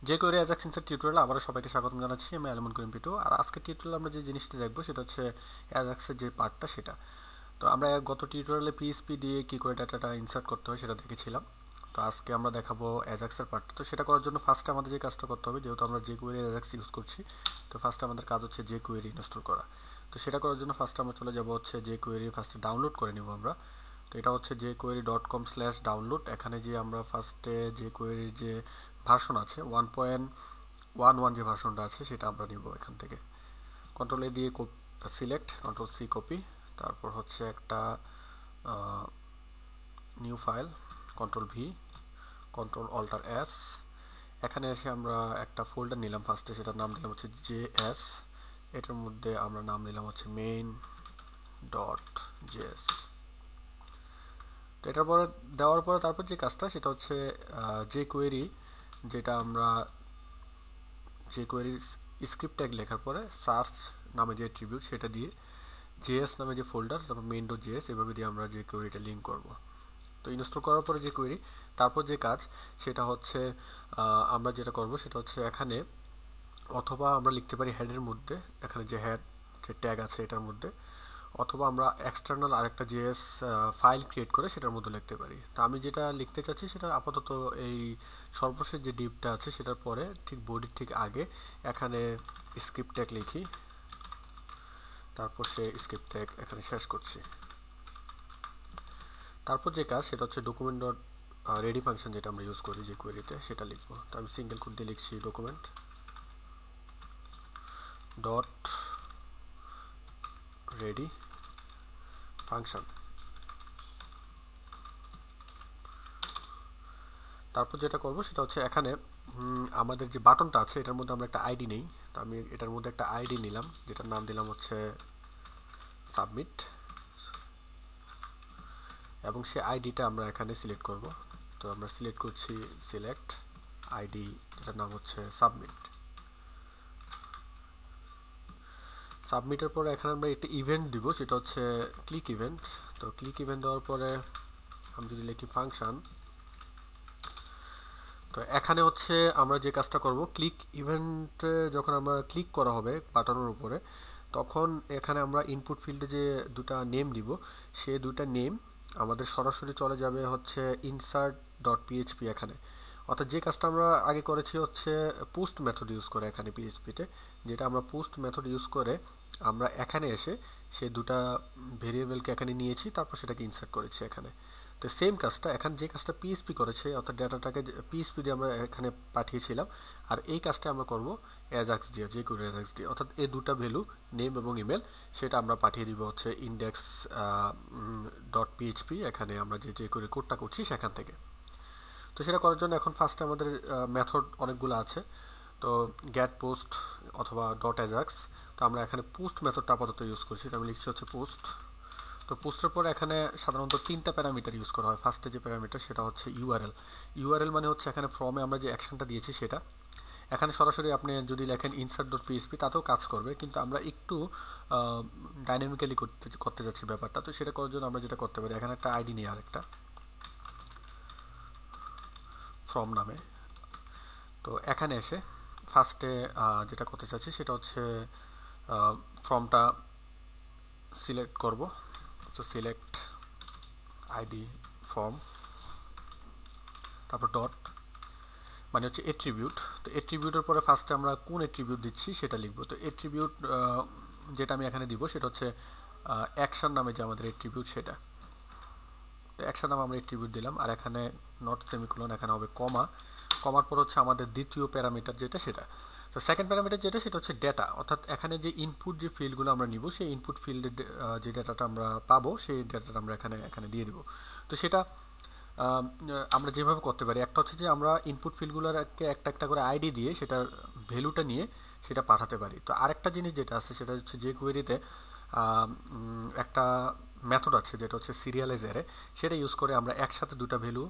jQuery Ajax Insert টিউটোরিয়ালে আবারও সবাইকে স্বাগতম জানাচ্ছি। আমি আলমন করিম পিটু। আর আজকে টিউটোরিয়ালে আমরা যে জিনিসটা দেখবো সেটা হচ্ছে অ্যাজাক্সের যে পার্টটা সেটা। তো আমরা গত টিউটোরিয়ালে পিএইচপি দিয়ে কী করে ডাটাটা ইনসার্ট করতে হয় সেটা দেখেছিলাম। তো আজকে আমরা দেখাবো অ্যাজাক্সের পার্টটা। তো সেটা করার জন্য ফার্স্টে আমাদের যে কাজটা করতে হবে, যেহেতু আমরা jQuery Ajax ইউজ করছি, তো ফার্স্টে আমাদের কাজ হচ্ছে jQuery ইনস্টল করা। তো সেটা করার জন্য ফার্স্টে আমরা চলে যাব হচ্ছে jQuery, ফার্স্টে ডাউনলোড করে নিব আমরা। তো এটা হচ্ছে jQuery.com/download। এখানে যে আমরা ফার্স্টে jQuery যে ভার্সন আছে 1.11 যে ভার্সনটা আছে সেটা আমরা নিব এখান থেকে। কন্ট্রোল এ দিয়ে সিলেক্ট, কন্ট্রোল সি কপি, তারপর হচ্ছে একটা new file, control V, control alt S. এখানে এসে আমরা একটা ফোল্ডার নিলাম ফার্স্টে, সেটার নাম দিলাম হচ্ছে জেএস। এটার মধ্যে আমরা নাম দিলাম হচ্ছে main.js। তো এটার পরে দেওয়ার পরে তারপর যে কাজটা সেটা হচ্ছে jQuery, যেটা আমরা jQuery স্ক্রিপ্ট ট্যাগ লেখার পরে সার্চ নামে যে অ্যাট্রিবিউট সেটা দিয়ে জেএস নামে যে ফোল্ডার, তারপর main.js এভাবে দিয়ে আমরা jQueryটা লিঙ্ক করব। তো ইনস্টল করার পরে jQuery তারপর যে কাজ সেটা হচ্ছে আমরা যেটা করব সেটা হচ্ছে এখানে অথবা আমরা লিখতে পারি হেডের মধ্যে, এখানে যে হেড যে ট্যাগ আছে এটার মধ্যে, অথবা আমরা এক্সটার্নাল আরেকটা জেএস ফাইল ক্রিয়েট করে সেটার মধ্যে লিখতে পারি। তো আমি যেটা লিখতে চাচ্ছি সেটা আপাতত এই সর্বশেষ যে ডিপটা আছে সেটার পরে ঠিক বডির ঠিক আগে এখানে স্ক্রিপ্ট ট্যাগ লিখি, তারপর সে স্ক্রিপ্ট ট্যাগ এখানে শেষ করছি। তারপর যে কাজ সেটা হচ্ছে ডকুমেন্ট ডট রেডি ফাংশন, যেটা আমরা ইউজ করি jQueryতে, সেটা লিখবো। তো আমি সিঙ্গেল কোড দিয়ে লিখছি ডকুমেন্ট ডট রেডি ফাংশন। তারপর যেটা করব সেটা হচ্ছে এখানে আমাদের যে বাটনটা আছে এটার মধ্যে আমরা একটা আইডি নেই। তো আমি এটার মধ্যে একটা আইডি নিলাম, যেটার নাম দিলাম হচ্ছে সাবমিট, এবং সে আইডিটা আমরা এখানে সিলেক্ট করব। তো আমরা সিলেক্ট করছি সিলেক্ট আইডি, যেটার নাম হচ্ছে সাবমিট। সাবমিটের পরে এখানে আমরা একটা ইভেন্ট দিব, সেটা হচ্ছে ক্লিক ইভেন্ট। তো ক্লিক ইভেন্ট দেওয়ার পরে আমি যদি লিখি ফাংশন, তো এখানে হচ্ছে আমরা যে কাজটা করব, ক্লিক ইভেন্টে যখন আমরা ক্লিক করা হবে বাটনের উপরে, তখন এখানে আমরা ইনপুট ফিল্ডে যে দুটা নেম দিব, সে দুটা নেম আমাদের সরাসরি চলে যাবে হচ্ছে ইনসার্ট ডট পিএইচপি এখানে। অর্থাৎ যে কাজটা আমরা আগে করেছি হচ্ছে পোস্ট মেথড ইউজ করে এখানে পিএইচপিতে, যেটা আমরা পোস্ট মেথড ইউজ করে আমরা এখানে এসে সেই দুটা ভেরিয়েবলকে এখানে নিয়েছি, তারপর সেটাকে ইনসার্ট করেছি এখানে। তো সেম কাজটা এখানে যে কাজটা পিএইচপি করেছে, অর্থাৎ ডাটাটাকে পিএইচপি দিয়ে আমরা এখানে পাঠিয়েছিলাম, আর এই কাজটা আমরা করব অ্যাজাক্স দিয়ে, jQuery অ্যাজাক্স দিয়ে। অর্থাৎ এই দুটা ভ্যালু নেম এবং ইমেল সেটা আমরা পাঠিয়ে দিব হচ্ছে ইন্ডেক্স ডট পিএইচপি, এখানে আমরা যে jQuery কোডটা করছি সেখান থেকে। তো সেটা করার জন্য এখন ফার্স্টে আমাদের মেথড অনেকগুলো আছে। তো গেট পোস্ট অথবা ডট অ্যাজাক্স, তো আমরা এখানে পোস্ট মেথডটা আপাতত ইউজ করছি। তো আমি লিখছি হচ্ছে পোস্ট। তো পোস্টের পরে এখানে সাধারণত তিনটা প্যারামিটার ইউজ করা হয়। ফার্স্টে যে প্যারামিটার সেটা হচ্ছে ইউআরএল। ইউআরএল মানে হচ্ছে এখানে ফর্মে আমরা যে অ্যাকশনটা দিয়েছি সেটা। এখানে সরাসরি আপনি যদি লেখেন ইনসার্ট ডট পিএইচপি তাতেও কাজ করবে, কিন্তু আমরা একটু ডাইনামিক্যালি করতে যাচ্ছি ব্যাপারটা। তো সেটা করার জন্য আমরা যেটা করতে পারি, এখানে একটা আইডি নিয়ে আরেকটা ফর্ম নামে। তো এখানে এসে ফার্স্টে যেটা করতে চাচ্ছি সেটা হচ্ছে ফর্মটা সিলেক্ট করব। তো সিলেক্ট আইডি ফর্ম, তারপর ডট মানে হচ্ছে এট্রিবিউট। তো এট্রিবিউটের পরে ফার্স্টে আমরা কোন এট্রিবিউট দিচ্ছি সেটা লিখব। তো এট্রিবিউট যেটা আমি এখানে দিব সেটা হচ্ছে অ্যাকশন নামে যে আমাদের এট্রিবিউট সেটা। তো অ্যাকশন নামে আমরা এট্রিবিউট দিলাম, আর এখানে নট সেমিকোলন, এখানে হবে কমা। কমার পর হচ্ছে আমাদের দ্বিতীয় প্যারামিটার যেটা সেটা। তো সেকেন্ড প্যারামিটার যেটা সেটা হচ্ছে ডেটা, অর্থাৎ এখানে যে ইনপুট যে ফিল্ডগুলো আমরা নিব সেই ইনপুট ফিল্ডের যে ডেটাটা আমরা পাবো সেই ডেটাটা আমরা এখানে দিয়ে দিব। তো সেটা আমরা যেভাবে করতে পারি, একটা হচ্ছে যে আমরা ইনপুট ফিল্ডগুলোকে একটা একটা করে আইডি দিয়ে সেটার ভ্যালুটা নিয়ে সেটা পাঠাতে পারি। তো আরেকটা জিনিস যেটা আছে সেটা হচ্ছে jQueryতে একটা মেথড আছে যেটা হচ্ছে সিরিয়ালাইজ অ্যারে, সেটা ইউজ করে আমরা একসাথে দুটা ভ্যালু,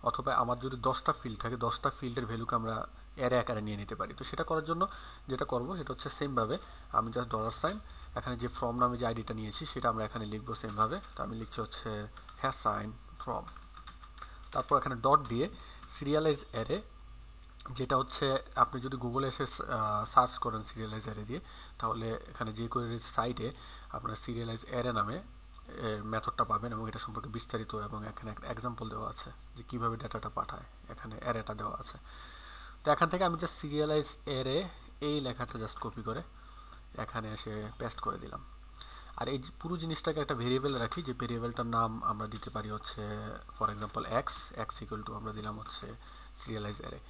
অথবা আমার যদি 10টা ফিল্ড থাকে 10টা ফিল্ডের ভ্যালুকে আমরা অ্যারে আকারে নিয়ে নিতে পারি। তো সেটা করার জন্য যেটা করব সেটা হচ্ছে সেমভাবে আমি জাস্ট $, এখানে যে ফর্ম নামে যে আইডিটা নিয়েছি সেটা আমরা এখানে লিখবো সেমভাবে। তো আমি লিখছি হচ্ছে হ্যাশ সাইন ফর্ম, তারপর এখানে ডট দিয়ে সিরিয়ালাইজ অ্যারে যেটা হচ্ছে আপনি যদি গুগলে এসে সার্চ করেন সিরিয়ালাইজ অ্যারে দিয়ে, তাহলে এখানে যে কোয়েরির সাইটে আপনার সিরিয়ালাইজ অ্যারে নামে মেথডটা পাবেন, এবং এটা সম্পর্কে বিস্তারিত এবং এখানে একটা এক্সাম্পল দেওয়া আছে যে কীভাবে ডাটাটা পাঠায়, এখানে অ্যারেটা দেওয়া আছে। তো এখান থেকে আমি জাস্ট সিরিয়ালাইজ অ্যারে এই লেখাটা জাস্ট কপি করে এখানে এসে পেস্ট করে দিলাম। আর এই পুরো জিনিসটাকে একটা ভেরিয়েবল রাখি, যে ভেরিয়েবলটার নাম আমরা দিতে পারি হচ্ছে for example x equal to আমরা দিলাম হচ্ছে সিরিয়ালাইজ অ্যারে।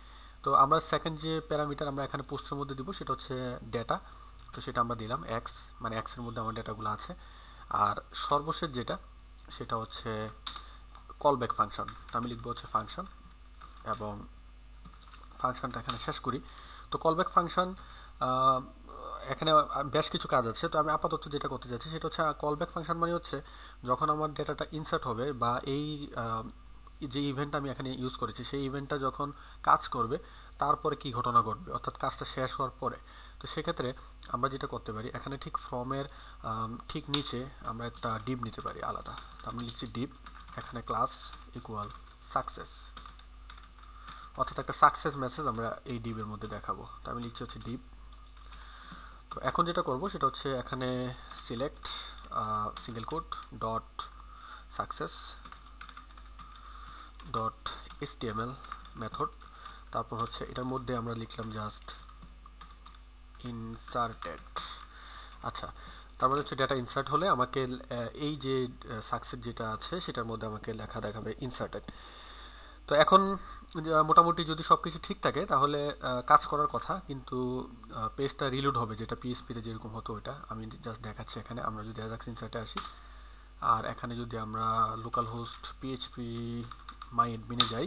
তো আমরা সেকেন্ড যে প্যারামিটার আমরা এখানে পোস্টের মধ্যে দিব সেটা হচ্ছে ডেটা, তো সেটা আমরা দিলাম এক্স, মানে এক্সের মধ্যে আমার ডেটাগুলো আছে। আর সর্বশেষ যেটা সেটা হচ্ছে কলব্যাক ফাংশন, আমি লিখবো হচ্ছে ফাংশন, এবং ফাংশনটা এখানে শেষ করি। তো কলব্যাক ফাংশন এখানে বেশ কিছু কাজ আছে, তো আমি আপাতত যেটা করতে যাচ্ছি সেটা হচ্ছে কলব্যাক ফাংশন মানে হচ্ছে যখন আমার ডেটাটা ইনসার্ট হবে বা এই যে ইভেন্টটা আমি এখানে ইউজ করেছি সেই ইভেন্টটা যখন কাজ করবে তারপরে কি ঘটনা ঘটবে, অর্থাৎ কাজটা শেষ হওয়ার পরে। তো সেক্ষেত্রে আমরা যেটা করতে পারি এখানে ঠিক ফর্মের ঠিক নিচে আমরা একটা ডিপ নিতে পারি আলাদা। তো আমি লিখছি ডিপ, এখানে ক্লাস ইকুয়াল সাকসেস, অর্থাৎ একটা সাকসেস মেসেজ আমরা এই ডিপের মধ্যে দেখাবো। তো আমি লিখছি হচ্ছে ডিপ। তো এখন যেটা করব সেটা হচ্ছে এখানে select single quote dot success dot HTML method, তারপর হচ্ছে এটার মধ্যে আমরা লিখলাম জাস্ট ইনসার্টেড। আচ্ছা, তারপরে হচ্ছে ডেটা ইনসার্ট হলে আমাকে এই যে সাকসেস যেটা আছে সেটার মধ্যে আমাকে লেখা দেখাবে ইনসার্টেড। তো এখন মোটামুটি যদি সব কিছু ঠিক থাকে তাহলে কাজ করার কথা, কিন্তু পেজটা রিলোড হবে, যেটা পিএসপিতে যেরকম হতো ওইটা আমি জাস্ট দেখাচ্ছি। এখানে আমরা যদি অ্যাজাক্স ইনসার্টে আসি, আর এখানে যদি আমরা লোকাল হোস্ট পিএইচপি মাই অ্যাডমিনে যাই,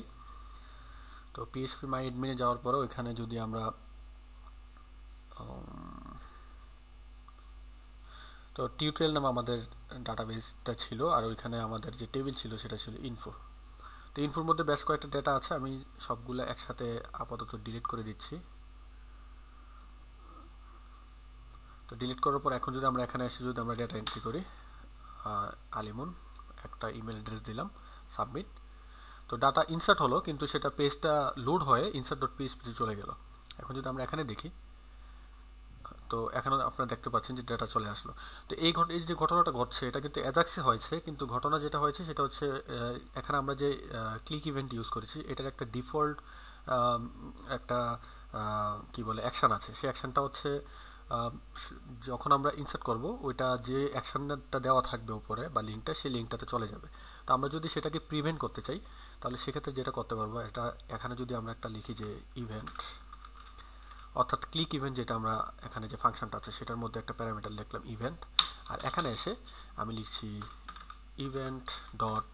তো পিএইচপি মাই অ্যাডমিনে যাওয়ার পরেও এখানে যদি আমরা তো টিউটোরিয়াল নামে আমাদের ডাটাবেসটা ছিল, আর ওইখানে আমাদের যে টেবিল ছিল সেটা ছিল ইনফো। তো ইনফোর মধ্যে বেশ কয়েকটা ডেটা আছে, আমি সবগুলো একসাথে আপাতত ডিলিট করে দিচ্ছি। তো ডিলিট করার পর এখন যদি আমরা এখানে এসে যদি আমরা ডেটা এন্ট্রি করি, আলিমুন একটা ইমেল অ্যাড্রেস দিলাম, সাবমিট। তো ডাটা ইনসার্ট হলো, কিন্তু সেটা পেজটা লোড হয়ে ইনসার্ট ডট পিএইচপিতে চলে গেল। এখন যদি আমরা এখানে দেখি, তো এখানে আপনারা দেখতে পাচ্ছেন যে ডেটা চলে আসলো। তো এই যে ঘটনাটা ঘটছে এটা কিন্তু অ্যাজাক্সে হয়েছে, কিন্তু ঘটনা যেটা হয়েছে সেটা হচ্ছে এখানে আমরা যে ক্লিক ইভেন্ট ইউজ করেছি এটার একটা ডিফল্ট একটা কি বলে অ্যাকশান আছে। সেই অ্যাকশানটা হচ্ছে যখন আমরা ইনসার্ট করব ওইটা যে অ্যাকশানটা দেওয়া থাকবে উপরে বা লিঙ্কটা, সেই লিঙ্কটাতে চলে যাবে। তো আমরা যদি সেটাকে প্রিভেন্ট করতে চাই তাহলে সেক্ষেত্রে যেটা করতে পারবো, এটা এখানে যদি আমরা একটা লিখি যে ইভেন্ট, অর্থাৎ ক্লিক ইভেন্ট যেটা আমরা এখানে যে ফাংশনটা আছে সেটার মধ্যে একটা প্যারামিটার লিখলাম ইভেন্ট, আর এখানে এসে আমি লিখছি ইভেন্ট ডট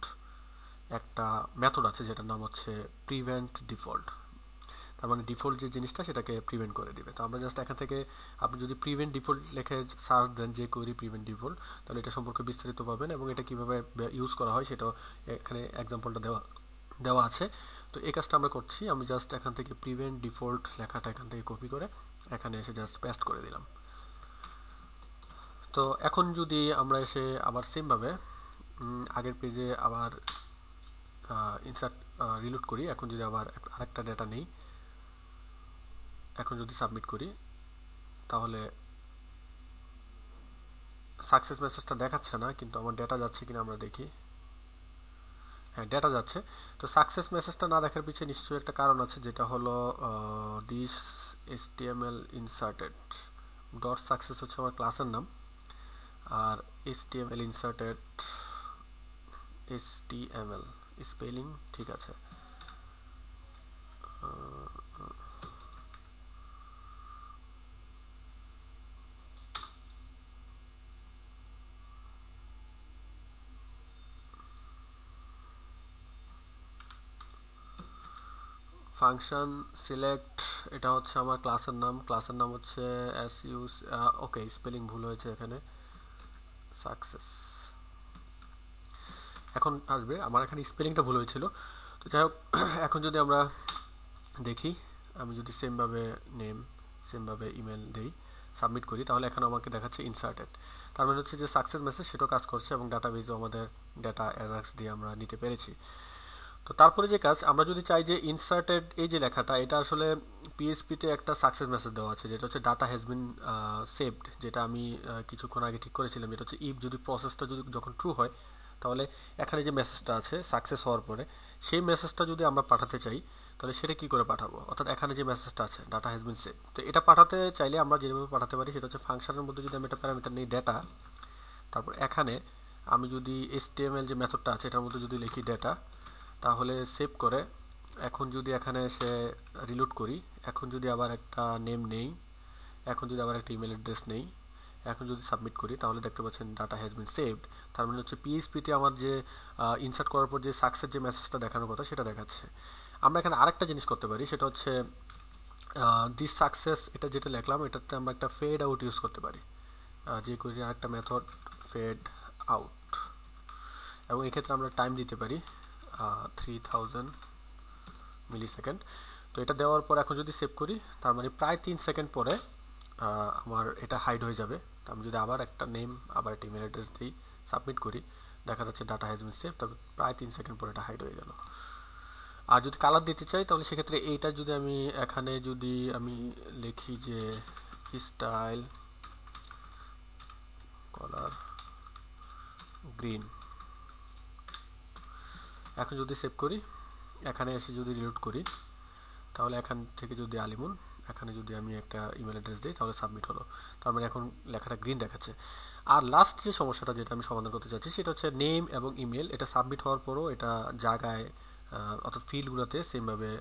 একটা মেথড আছে যেটার নাম হচ্ছে প্রিভেন্ট ডিফল্ট, তার মানে ডিফল্ট যে জিনিসটা সেটাকে প্রিভেন্ট করে দিবে। তো আমরা জাস্ট এখান থেকে আপনি যদি প্রিভেন্ট ডিফল্ট লেখে সার্চ দেন যে কোয়েরি প্রিভেন্ট ডিফল্ট, তাহলে এটা সম্পর্কে বিস্তারিত পাবেন, এবং এটা কীভাবে ইউজ করা হয় সেটাও এখানে এক্সাম্পলটা দেওয়া আছে। তো এই কাজটা আমরা করছি, আমি জাস্ট এখান থেকে প্রিভেন্ট ডিফল্ট লেখাটা এখান থেকে কপি করে এখানে এসে জাস্ট পেস্ট করে দিলাম। তো এখন যদি আমরা এসে আবার সেমভাবে আগের পেজে আবার ইনসার্ট রিলোড করি, এখন যদি আবার আরেকটা ডেটা নেই, এখন যদি সাবমিট করি তাহলে সাকসেস মেসেজটা দেখাচ্ছে না, কিন্তু আমার ডেটা যাচ্ছে কিনা আমরা দেখি। হ্যাঁ, ডেটা যাচ্ছে। তো সাকসেস মেসেজটা না দেখার পিছনে নিশ্চয়ই একটা কারণ আছে, যেটা হলো this HTML inserted dot success হচ্ছে আমার ক্লাসের নাম, আর HTML ইনসার্টেড HTML স্পেলিং ঠিক আছে। ফাংশন সিলেক্ট, এটা হচ্ছে আমার ক্লাসের নাম হচ্ছে এস ইউজ, ওকে স্পেলিং ভুল হয়েছে এখানে, সাকসেস এখন আসবে, আমার এখানে স্পেলিংটা ভুল হয়েছিল। তো যাই হোক, এখন যদি আমরা দেখি, আমি যদি সেমভাবে নেম সেমভাবে ইমেল দেই, সাবমিট করি, তাহলে এখন আমাকে দেখাচ্ছে ইনসার্টেড। তার মানে হচ্ছে যে সাকসেস মেসেজ সেটাও কাজ করছে এবং ডাটাবেজও আমাদের ডেটা অ্যাজাক্স দিয়ে আমরা নিতে পেরেছি। তো তারপরে যে কাজ, আমরা যদি চাই যে ইনসার্টেড এই যে লেখাটা, এটা আসলে পিএসপিতে একটা সাকসেস মেসেজ দেওয়া আছে যেটা হচ্ছে ডাটা হ্যাজ বিন সেভড, যেটা আমি কিছুক্ষণ আগে ঠিক করেছিলাম, যেটা হচ্ছে ইফ যদি প্রসেসটা যদি যখন ট্রু হয় তাহলে এখানে যে মেসেজটা আছে সাকসেস হওয়ার পরে সেই মেসেজটা যদি আমরা পাঠাতে চাই তাহলে সেটা কি করে পাঠাবো, অর্থাৎ এখানে যে মেসেজটা আছে ডাটা হ্যাজ বিন সেভ, তো এটা পাঠাতে চাইলে আমরা যেভাবে পাঠাতে পারি সেটা হচ্ছে ফাংশনের মধ্যে যদি আমি একটা প্যারামিটার নিই ডেটা, তারপর এখানে আমি যদি HTML যে মেথডটা আছে এটার মধ্যে যদি লিখি ডেটা, তাহলে সেভ করে এখন যদি এখানে এসে রিলোড করি, এখন যদি আবার একটা নেম নেই, এখন যদি আবার একটা ইমেল অ্যাড্রেস নেই, এখন যদি সাবমিট করি তাহলে দেখতে পাচ্ছেন ডাটা হ্যাজ বিন সেভড। তার মানে হচ্ছে পিএইচপিতে আমার যে ইনসার্ট করার পর যে সাকসেস যে মেসেজটা দেখানোর কথা সেটা দেখাচ্ছে। আমরা এখানে আরেকটা জিনিস করতে পারি, সেটা হচ্ছে দিস সাকসেস, এটা যেটা লিখলাম এটাতে আমরা একটা ফেড আউট ইউজ করতে পারি, যে করি আরেকটা মেথড ফেড আউট, এবং এক্ষেত্রে আমরা টাইম দিতে পারি 3000 মিলিসেকেন্ড। তো এটা দেওয়ার পর এখন যদি সেভ করি তার মানে প্রায় 3 সেকেন্ড পরে আমার এটা হাইড হয়ে যাবে। তো আমি যদি আবার একটা নেম আবার একটা ইমেল অ্যাড্রেস দিই, সাবমিট করি, দেখা যাচ্ছে ডাটা হ্যাজ বিন সেভ, তারপর প্রায় 3 সেকেন্ড পরে এটা হাইড হয়ে গেল। আর যদি কালার দিতে চাই তাহলে সেক্ষেত্রে এইটা যদি আমি এখানে যদি আমি লিখি যে স্টাইল কালার গ্রিন, এখন যদি সেভ করি, এখানে এসে যদি রিলোড করি তাহলে এখান থেকে যদি আলিমুন, এখানে যদি আমি একটা ইমেল অ্যাড্রেস দিই তাহলে সাবমিট হলো, তার মানে এখন লেখাটা গ্রিন দেখাচ্ছে। আর লাস্ট যে সমস্যাটা যেটা আমি সমাধান করতে চাচ্ছি সেটা হচ্ছে নেম এবং ইমেল, এটা সাবমিট হওয়ার পরও এটা জায়গায় অর্থাৎ ফিল্ডগুলোতে সেমভাবে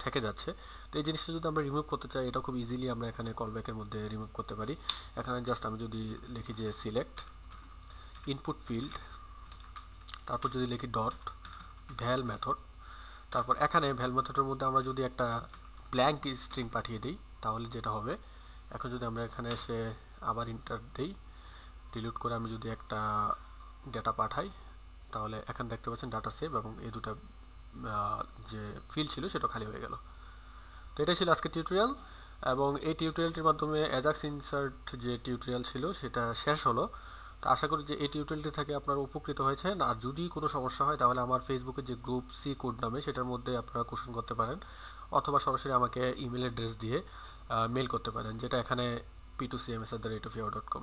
থেকে যাচ্ছে। তো এই জিনিসটা যদি আমরা রিমুভ করতে চাই এটা খুব ইজিলি আমরা এখানে কলব্যাকের মধ্যে রিমুভ করতে পারি। এখানে জাস্ট আমি যদি লিখি যে সিলেক্ট ইনপুট ফিল্ড, তারপর যদি লিখি ডট ভ্যাল মেথড, তারপর এখানে ভ্যাল মেথডের মধ্যে আমরা যদি একটা ব্ল্যাঙ্ক স্ট্রিং পাঠিয়ে দিই তাহলে যেটা হবে, এখন যদি আমরা এখানে এসে আবার ইন্টার দিই, ডিলিট করে আমি যদি একটা ডেটা পাঠাই তাহলে এখানে দেখতে পাচ্ছেন ডাটা সেভ এবং এই দুটো যে ফিল্ড ছিল সেটা খালি হয়ে গেল। তো এটাই ছিল আজকে টিউটোরিয়াল, এবং এই টিউটোরিয়ালটির মাধ্যমে অ্যাজাক্স ইনসার্ট যে টিউটোরিয়াল ছিল সেটা শেষ হলো। তো আশা করি যে এই টিউটোরিয়ালটি থেকে আপনারা উপকৃত হয়েছেন। আর যদি কোনো সমস্যা হয় তাহলে আমার ফেসবুকে যে গ্রুপ সি কোড নামে সেটার মধ্যে আপনারা কোশ্চেন করতে পারেন, অথবা সরাসরি আমাকে ইমেল অ্যাড্রেস দিয়ে মেল করতে পারেন, যেটা এখানে p2cms@yahoo.com।